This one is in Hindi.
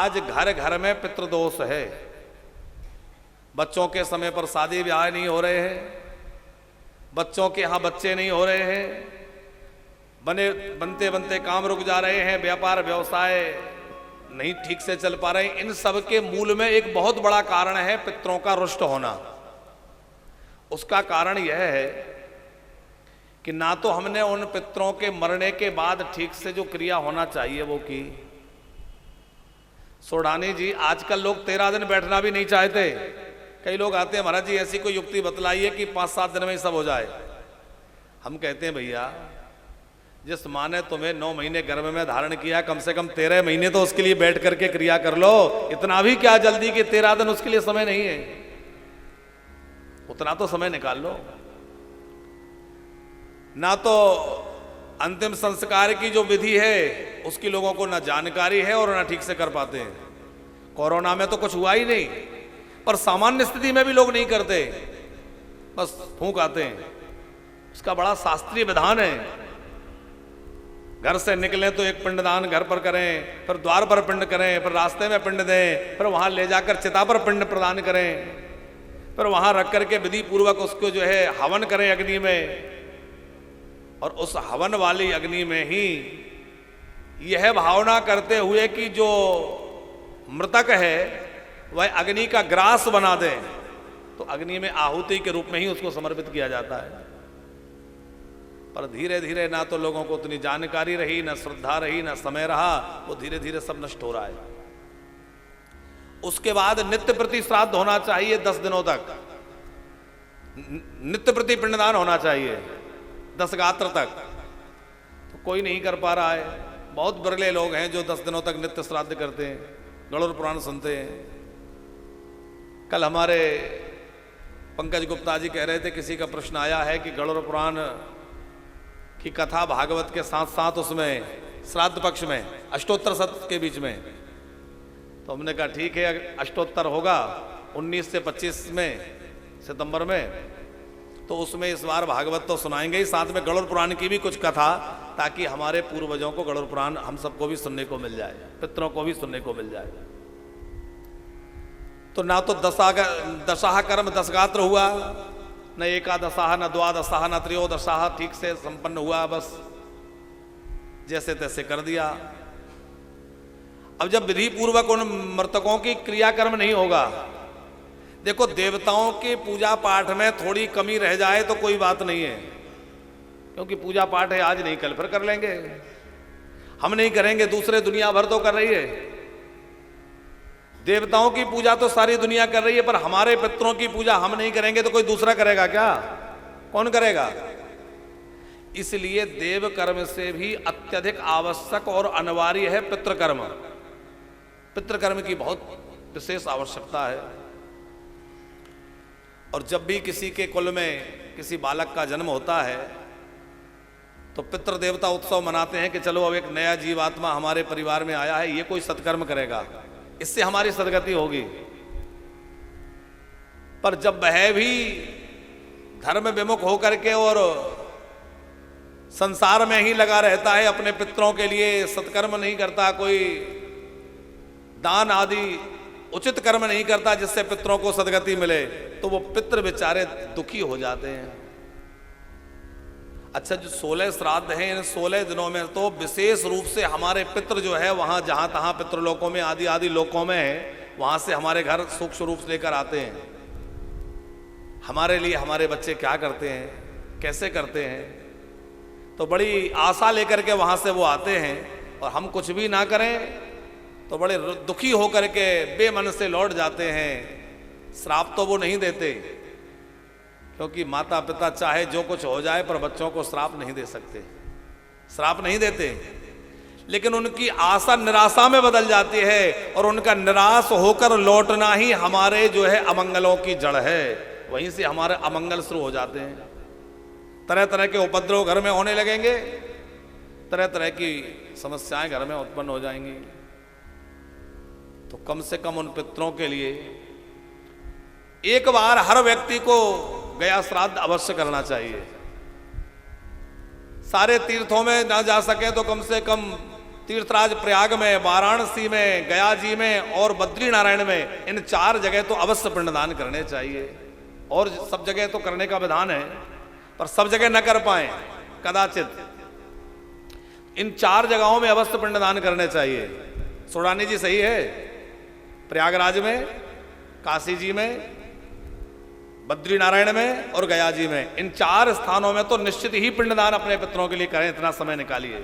आज घर घर में पितृदोष है। बच्चों के समय पर शादी ब्याह नहीं हो रहे हैं, बच्चों के यहाँ बच्चे नहीं हो रहे हैं, बनते बनते काम रुक जा रहे हैं, व्यापार व्यवसाय नहीं ठीक से चल पा रहे हैं। इन सब के मूल में एक बहुत बड़ा कारण है पितरों का रुष्ट होना। उसका कारण यह है कि ना तो हमने उन पितरों के मरने के बाद ठीक से जो क्रिया होना चाहिए वो की। सोडानी जी, आजकल लोग 13 दिन बैठना भी नहीं चाहते। कई लोग आते हैं, महाराज जी ऐसी कोई युक्ति बतलाइए कि 5-7 दिन में ही सब हो जाए। हम कहते हैं भैया, जिस माँ ने तुम्हें 9 महीने गर्भ में धारण किया, कम से कम 13 महीने तो उसके लिए बैठ करके क्रिया कर लो। इतना भी क्या जल्दी कि 13 दिन उसके लिए समय नहीं है, उतना तो समय निकाल लो। ना तो अंतिम संस्कार की जो विधि है उसकी लोगों को ना जानकारी है और ना ठीक से कर पाते हैं। कोरोना में तो कुछ हुआ ही नहीं, पर सामान्य स्थिति में भी लोग नहीं करते, बस फूंक आते हैं। उसका बड़ा शास्त्रीय विधान है। घर से निकले तो एक पिंडदान घर पर करें, फिर द्वार पर पिंड करें, फिर रास्ते में पिंड दें, फिर वहां ले जाकर चिता पर पिंड प्रदान करें, फिर वहां रख करके विधि पूर्वक उसको जो है हवन करें अग्नि में। और उस हवन वाली अग्नि में ही यह भावना करते हुए कि जो मृतक है वह अग्नि का ग्रास बना दे, तो अग्नि में आहुति के रूप में ही उसको समर्पित किया जाता है। पर धीरे धीरे ना तो लोगों को उतनी जानकारी रही, ना श्रद्धा रही, ना समय रहा, वो धीरे धीरे सब नष्ट हो रहा है। उसके बाद नित्य प्रति श्राद्ध होना चाहिए 10 दिनों तक, नित्य प्रति पिंडदान होना चाहिए 10 गात्र तक। तो कोई नहीं कर पा रहा है। बहुत बिरले लोग हैं जो 10 दिनों तक नित्य श्राद्ध करते हैं, गरुड़ पुराण सुनते हैं। कल हमारे पंकज गुप्ता जी कह रहे थे, किसी का प्रश्न आया है कि गरुड़ पुराण की कथा भागवत के साथ साथ उसमें श्राद्ध पक्ष में अष्टोत्तर सत्र के बीच में, तो हमने कहा ठीक है, अष्टोत्तर होगा 19 से 25 में सितंबर में, तो उसमें इस बार भागवत तो सुनाएंगे ही, साथ में गरुड़ पुराण की भी कुछ कथा, ताकि हमारे पूर्वजों को गरुड़ पुराण हम सबको भी सुनने को मिल जाए, पितरों को भी सुनने को मिल जाए। तो ना तो दशाह कर्म 10 गात्र हुआ, न एकादशाह, न द्वादशाह, न त्रयोदशाह ठीक से संपन्न हुआ, बस जैसे तैसे कर दिया। अब जब विधि पूर्वक उन मृतकों की क्रियाकर्म नहीं होगा, देखो देवताओं के पूजा पाठ में थोड़ी कमी रह जाए तो कोई बात नहीं है, क्योंकि पूजा पाठ है, आज नहीं कल फिर कर लेंगे। हम नहीं करेंगे, दूसरे दुनिया भर तो कर रही है। देवताओं की पूजा तो सारी दुनिया कर रही है, पर हमारे पितरों की पूजा हम नहीं करेंगे तो कोई दूसरा करेगा क्या? कौन करेगा? इसलिए देव कर्म से भी अत्यधिक आवश्यक और अनिवार्य है पितृकर्म। पितृकर्म की बहुत विशेष आवश्यकता है। और जब भी किसी के कुल में किसी बालक का जन्म होता है तो पितृ देवता उत्सव मनाते हैं कि चलो अब एक नया जीवात्मा हमारे परिवार में आया है, ये कोई सत्कर्म करेगा, इससे हमारी सदगति होगी। पर जब वह भी धर्म विमुख होकर के और संसार में ही लगा रहता है, अपने पितरों के लिए सत्कर्म नहीं करता, कोई दान आदि उचित कर्म नहीं करता जिससे पितरों को सदगति मिले, तो वो पितृ बेचारे दुखी हो जाते हैं। अच्छा, जो 16 श्राद्ध हैं, इन 16 दिनों में तो विशेष रूप से हमारे पितृ जो है वहां जहां तहां पितृलोकों में आदि आदि लोकों में है, वहां से हमारे घर सूक्ष्म रूप से लेकर आते हैं। हमारे लिए हमारे बच्चे क्या करते हैं, कैसे करते हैं, तो बड़ी आशा लेकर के वहां से वो आते हैं। और हम कुछ भी ना करें तो बड़े दुखी होकर के बेमन से लौट जाते हैं। श्राप तो वो नहीं देते, क्योंकि माता पिता चाहे जो कुछ हो जाए पर बच्चों को श्राप नहीं दे सकते, श्राप नहीं देते। लेकिन उनकी आशा निराशा में बदल जाती है, और उनका निराश होकर लौटना ही हमारे जो है अमंगलों की जड़ है। वहीं से हमारे अमंगल शुरू हो जाते हैं। तरह तरह के उपद्रव घर में होने लगेंगे, तरह तरह की समस्याएं घर में उत्पन्न हो जाएंगी। तो कम से कम उन पितरों के लिए एक बार हर व्यक्ति को गया श्राद्ध अवश्य करना चाहिए। सारे तीर्थों में ना जा सके तो कम से कम तीर्थराज प्रयाग में, वाराणसी में, गया जी में और बद्री नारायण में, इन 4 जगह तो अवश्य पिंडदान करने चाहिए। और सब जगह तो करने का विधान है, पर सब जगह न कर पाए कदाचित। इन 4 जगहों में अवश्य पिंडदान करने चाहिए। सोडानी जी सही है, प्रयागराज में, काशी जी में, बद्री नारायण में और गया जी में, इन 4 स्थानों में तो निश्चित ही पिंडदान अपने पितरों के लिए करें, इतना समय निकालिए।